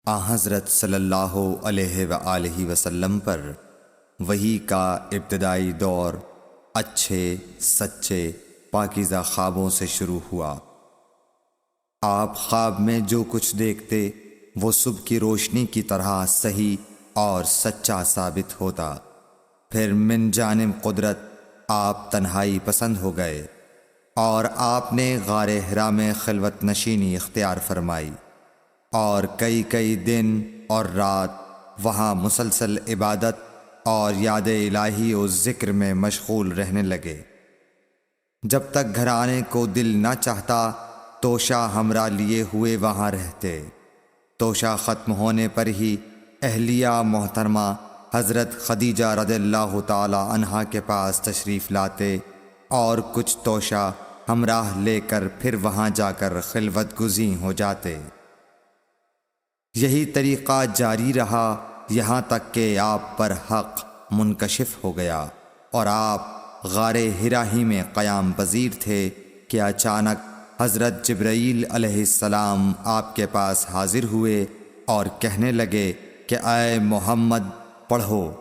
حضرت صلی اللہ علیہ وآلہ وسلم پر وحی کا ابتدائی دور اچھے سچے پاکیزہ خوابوں سے شروع ہوا۔ آپ خواب میں جو کچھ دیکھتے وہ صبح کی روشنی کی طرح صحیح اور سچا ثابت ہوتا۔ پھر من جانب قدرت آپ تنہائی پسند ہو گئے اور آپ نے غار حرا میں خلوت نشینی اختیار فرمائی اور کئی دن اور رات وہاں مسلسل عبادت اور یاد الہی و ذکر میں مشغول رہنے لگے۔ جب تک گھر آنے کو دل نہ چاہتا توشہ ہمراہ لیے ہوئے وہاں رہتے۔ توشہ ختم ہونے پر ہی اہلیہ محترمہ حضرت خدیجہ رضی اللہ تعالی عنہا کے پاس تشریف لاتے اور کچھ توشہ ہمراہ لے کر پھر وہاں جا کر خلوت گزین ہو جاتے۔ یہی طریقہ جاری رہا یہاں تک کہ آپ پر حق منکشف ہو گیا اور آپ غار حرا ہی میں قیام پذیر تھے کہ اچانک حضرت جبرائیل علیہ السلام آپ کے پاس حاضر ہوئے اور کہنے لگے کہ اے محمد پڑھو۔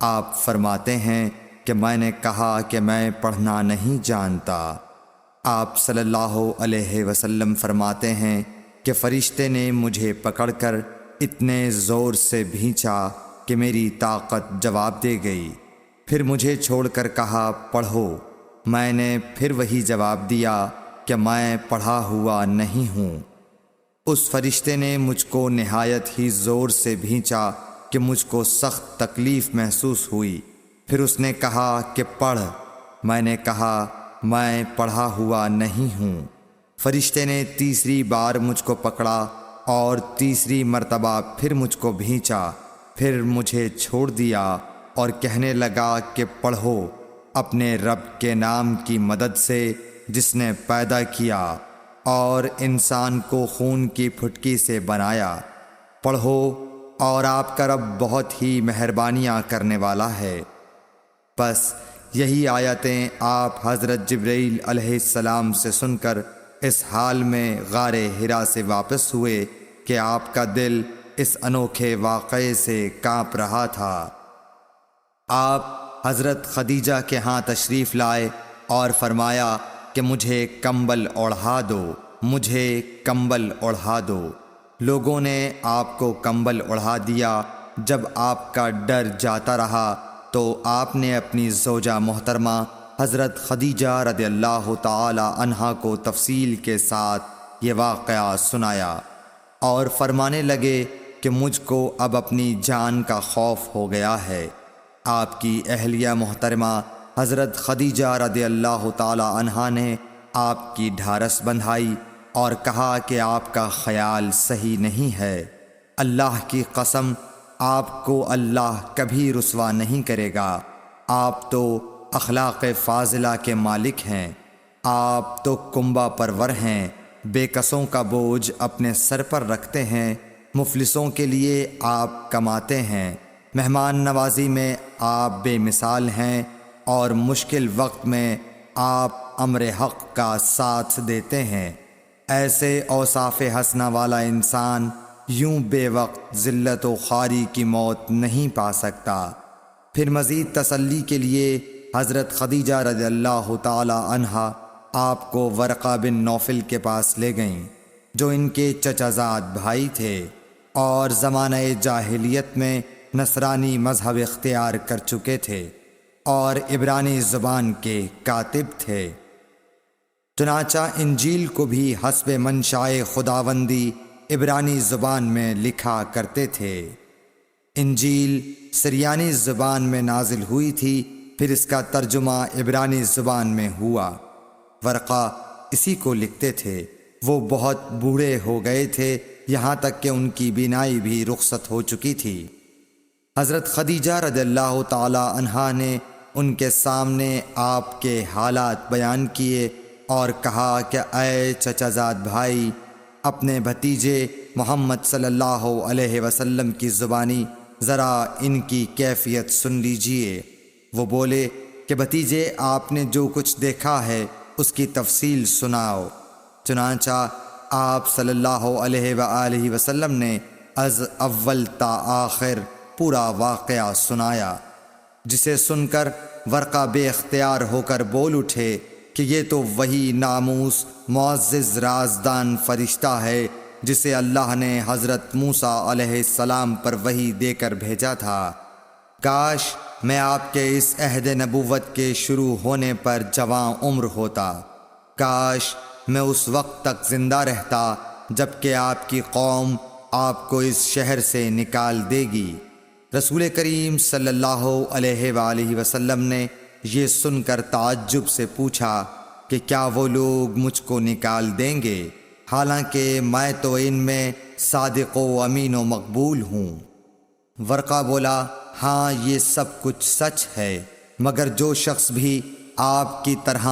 آپ فرماتے ہیں کہ میں نے کہا کہ میں پڑھنا نہیں جانتا۔ آپ صلی اللہ علیہ وسلم فرماتے ہیں کہ فرشتے نے مجھے پکڑ کر اتنے زور سے بھینچا کہ میری طاقت جواب دے گئی۔ پھر مجھے چھوڑ کر کہا پڑھو۔ میں نے پھر وہی جواب دیا کہ میں پڑھا ہوا نہیں ہوں۔ اس فرشتے نے مجھ کو نہایت ہی زور سے بھینچا کہ مجھ کو سخت تکلیف محسوس ہوئی۔ پھر اس نے کہا کہ پڑھ۔ میں نے کہا میں پڑھا ہوا نہیں ہوں۔ فرشتے نے تیسری بار مجھ کو پکڑا اور تیسری مرتبہ پھر مجھ کو بھینچا۔ پھر مجھے چھوڑ دیا اور کہنے لگا کہ پڑھو اپنے رب کے نام کی مدد سے جس نے پیدا کیا اور انسان کو خون کی پھٹکی سے بنایا۔ پڑھو اور آپ کا رب بہت ہی مہربانیاں کرنے والا ہے۔ بس یہی آیتیں آپ حضرت جبرائیل علیہ السلام سے سن کر اس حال میں غار حرا سے واپس ہوئے کہ آپ کا دل اس انوکھے واقعے سے کانپ رہا تھا۔ آپ حضرت خدیجہ کے ہاں تشریف لائے اور فرمایا کہ مجھے کمبل اوڑھا دو، مجھے کمبل اوڑھا دو۔ لوگوں نے آپ کو کمبل اوڑھا دیا۔ جب آپ کا ڈر جاتا رہا تو آپ نے اپنی زوجہ محترمہ حضرت خدیجہ رضی اللہ تعالی عنہا کو تفصیل کے ساتھ یہ واقعہ سنایا اور فرمانے لگے کہ مجھ کو اب اپنی جان کا خوف ہو گیا ہے۔ آپ کی اہلیہ محترمہ حضرت خدیجہ رضی اللہ تعالی عنہا نے آپ کی ڈھارس بندھائی اور کہا کہ آپ کا خیال صحیح نہیں ہے۔ اللہ کی قسم آپ کو اللہ کبھی رسوا نہیں کرے گا۔ آپ تو اخلاق فاضلہ کے مالک ہیں۔ آپ تو کنبہ پرور ہیں، بے کسوں کا بوجھ اپنے سر پر رکھتے ہیں، مفلسوں کے لیے آپ کماتے ہیں، مہمان نوازی میں آپ بے مثال ہیں اور مشکل وقت میں آپ امر حق کا ساتھ دیتے ہیں۔ ایسے اوصاف حسنہ والا انسان یوں بے وقت ذلت و خواری کی موت نہیں پا سکتا۔ پھر مزید تسلی کے لیے حضرت خدیجہ رضی اللہ تعالی عنہا آپ کو ورقہ بن نوفل کے پاس لے گئیں جو ان کے چچا زاد بھائی تھے اور زمانہ جاہلیت میں نصرانی مذہب اختیار کر چکے تھے اور عبرانی زبان کے کاتب تھے۔ چنانچہ انجیل کو بھی حسب منشائے خداوندی عبرانی زبان میں لکھا کرتے تھے۔ انجیل سریانی زبان میں نازل ہوئی تھی، پھر اس کا ترجمہ عبرانی زبان میں ہوا۔ ورقہ اسی کو لکھتے تھے۔ وہ بہت بوڑھے ہو گئے تھے، یہاں تک کہ ان کی بینائی بھی رخصت ہو چکی تھی۔ حضرت خدیجہ رضی اللہ تعالی عنہا نے ان کے سامنے آپ کے حالات بیان کیے اور کہا کہ اے چچا زاد بھائی، اپنے بھتیجے محمد صلی اللہ علیہ وسلم کی زبانی ذرا ان کی کیفیت سن لیجئے۔ وہ بولے کہ بھتیجے آپ نے جو کچھ دیکھا ہے اس کی تفصیل سناؤ۔ چنانچہ آپ صلی اللہ علیہ وآلہ وسلم نے از اول تا آخر پورا واقعہ سنایا، جسے سن کر ورقہ بے اختیار ہو کر بول اٹھے کہ یہ تو وہی ناموس معزز رازدان فرشتہ ہے جسے اللہ نے حضرت موسیٰ علیہ السلام پر وحی دے کر بھیجا تھا۔ کاش میں آپ کے اس عہد نبوت کے شروع ہونے پر جوان عمر ہوتا، کاش میں اس وقت تک زندہ رہتا جب کہ آپ کی قوم آپ کو اس شہر سے نکال دے گی۔ رسول کریم صلی اللہ علیہ وآلہ وسلم نے یہ سن کر تعجب سے پوچھا کہ کیا وہ لوگ مجھ کو نکال دیں گے، حالانکہ میں تو ان میں صادق و امین و مقبول ہوں۔ ورقہ بولا، ہاں یہ سب کچھ سچ ہے، مگر جو شخص بھی آپ کی طرح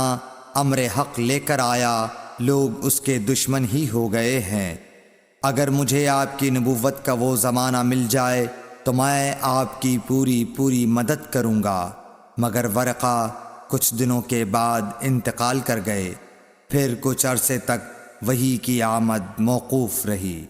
امر حق لے کر آیا لوگ اس کے دشمن ہی ہو گئے ہیں۔ اگر مجھے آپ کی نبوت کا وہ زمانہ مل جائے تو میں آپ کی پوری مدد کروں گا، مگر ورقہ کچھ دنوں کے بعد انتقال کر گئے، پھر کچھ عرصے تک وحی کی آمد موقوف رہی۔